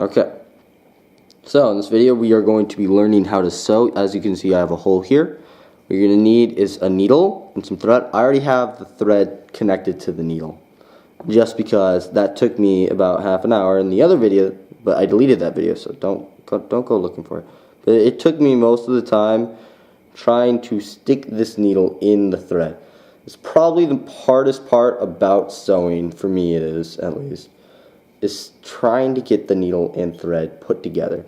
Okay. So in this video we are going to be learning how to sew. As you can see, I have a hole here. What you're going to need is a needle and some thread. I already have the thread connected to the needle, just because that took me about half an hour in the other video, but I deleted that video, so don't go looking for it. But it took me most of the time trying to stick this needle in the thread. It's probably the hardest part about sewing, for me it is at least, is trying to get the needle and thread put together.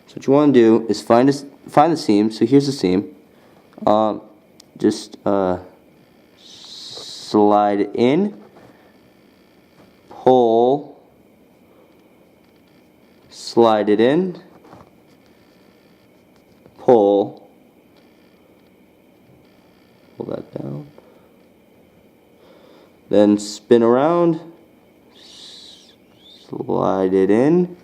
So what you want to do is find the seam. So here's the seam. Just slide it in, pull, slide it in, pull that down, then spin around, slide it in,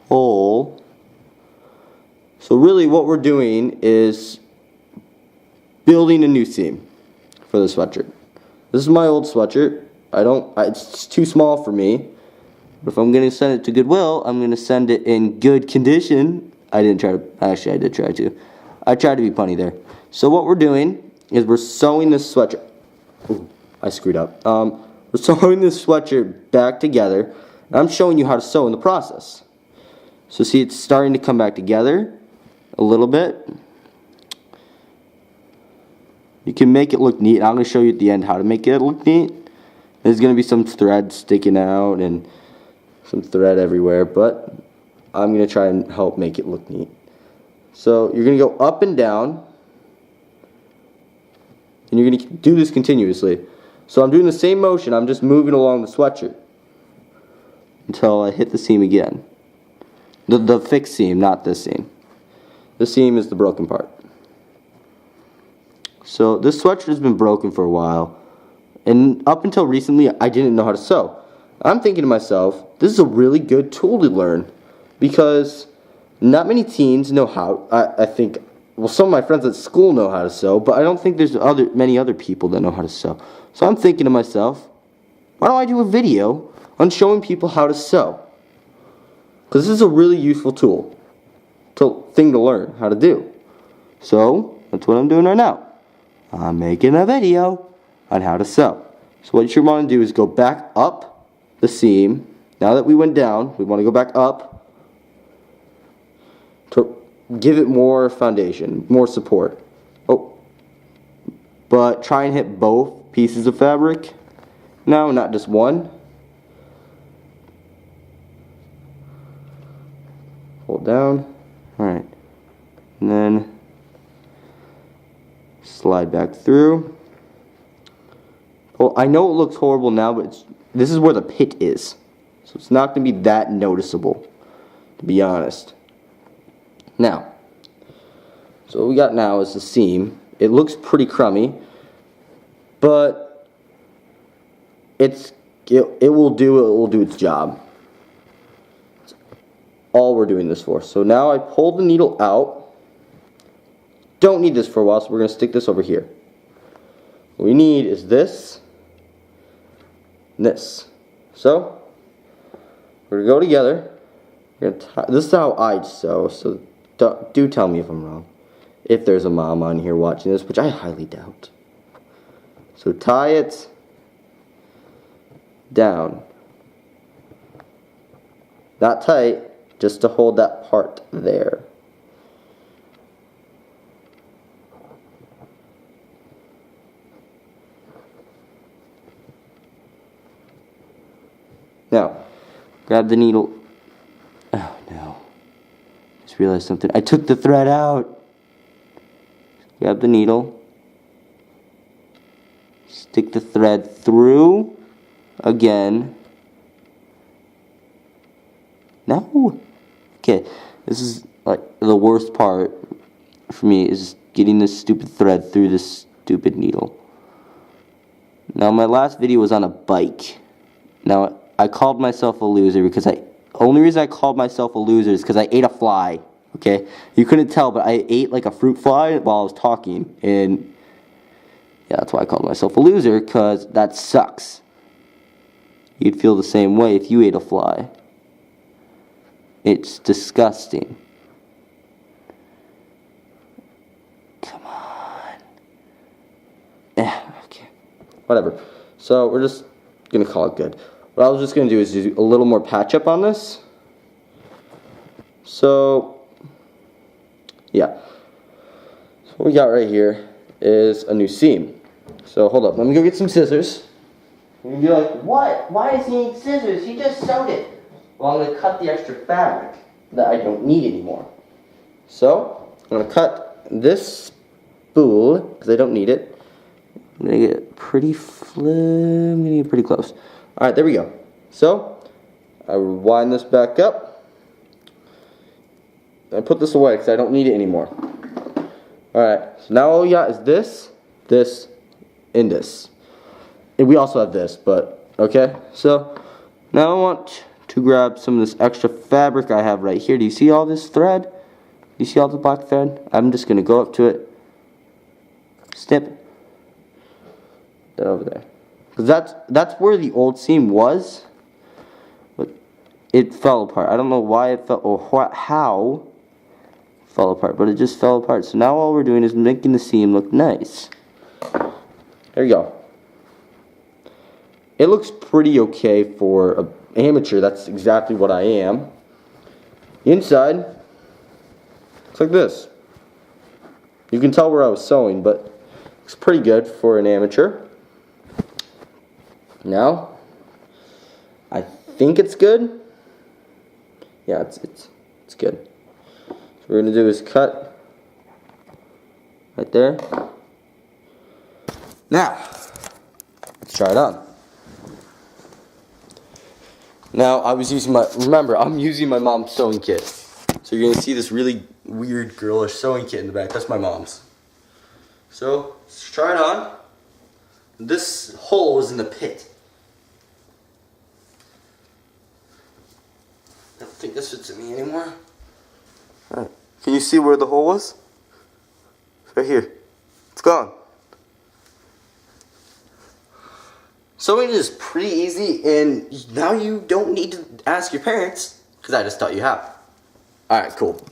pull. So really what we're doing is building a new seam for the sweatshirt. This is my old sweatshirt. It's too small for me. But if I'm going to send it to Goodwill, I'm going to send it in good condition. I did try to. I tried to be punny there. So what we're doing is we're sewing this sweatshirt. Ooh, I screwed up. We're sewing this sweatshirt back together. And I'm showing you how to sew in the process. So see, it's starting to come back together a little bit. You can make it look neat. I'm going to show you at the end how to make it look neat. There's going to be some thread sticking out and some thread everywhere, but I'm going to try and help make it look neat. So you're going to go up and down, and you're going to do this continuously. So I'm doing the same motion, I'm just moving along the sweatshirt until I hit the seam again. The fixed seam, not this seam. The seam is the broken part. So this sweatshirt has been broken for a while, and up until recently I didn't know how to sew. I'm thinking to myself, this is a really good tool to learn, because not many teens know how. I think, well, some of my friends at school know how to sew, but I don't think there's many other people that know how to sew. So I'm thinking to myself, why don't I do a video on showing people how to sew? Because this is a really useful thing to learn how to do. So that's what I'm doing right now. I'm making a video on how to sew. So what you want to do is go back up the seam. Now that we went down, we want to go back up to give it more foundation, more support. Oh, but try and hit both pieces of fabric. No, not just one. Hold down. Alright. And then slide back through. Well, I know it looks horrible now, but this is where the pit is. So it's not going to be that noticeable, to be honest. Now, so what we got now is the seam. It looks pretty crummy, but it will do its job. That's all we're doing this for. So now I pull the needle out. Don't need this for a while, so we're going to stick this over here. What we need is this and this. So we're going to go together. This is how I sew, so do tell me if I'm wrong. If there's a mom on here watching this, which I highly doubt. So tie it down. Not tight, just to hold that part there. Now, grab the needle. Oh no. Just realized something. I took the thread out. Grab the needle. Stick the thread through again. No. Okay, this is like the worst part for me, is just getting this stupid thread through this stupid needle. Now my last video was on a bike. Now I called myself a loser because only reason I called myself a loser is because I ate a fly. Okay, you couldn't tell, but I ate like a fruit fly while I was talking, and yeah, that's why I called myself a loser, because that sucks. you'd feel the same way if you ate a fly. It's disgusting. Come on. Okay. Whatever. So we're just gonna call it good. What I was just gonna do is do a little more patch up on this. So yeah. So what we got right here is a new seam. So hold up, let me go get some scissors. And you're like, what? Why is he needing scissors? He just sewed it. Well, I'm gonna cut the extra fabric that I don't need anymore. So I'm gonna cut this spool because I don't need it. I'm gonna get pretty close. All right, there we go. So I wind this back up. I put this away because I don't need it anymore. Alright, so now all we got is this, and this. And we also have this, but, okay. So, now I want to grab some of this extra fabric I have right here. Do you see all this thread? Do you see all the black thread? I'm just going to go up to it, snip that over there. Because that's where the old seam was, but it fell apart. I don't know why it fell, or how it fell apart, but it just fell apart. So now all we're doing is making the seam look nice. There you go. It looks pretty okay for an amateur. That's exactly what I am. Inside, looks like this. You can tell where I was sewing, but it's pretty good for an amateur. Now, I think it's good. Yeah, it's good. So what we're gonna do is cut right there. Now, let's try it on. Now, I'm using my mom's sewing kit. So you're gonna see this really weird girlish sewing kit in the back. That's my mom's. So, let's try it on. This hole is in the pit. I don't think this fits in me anymore. Alright. Can you see where the hole was? It's right here. It's gone. Sewing is pretty easy, and now you don't need to ask your parents, because I just taught you how. Alright, cool.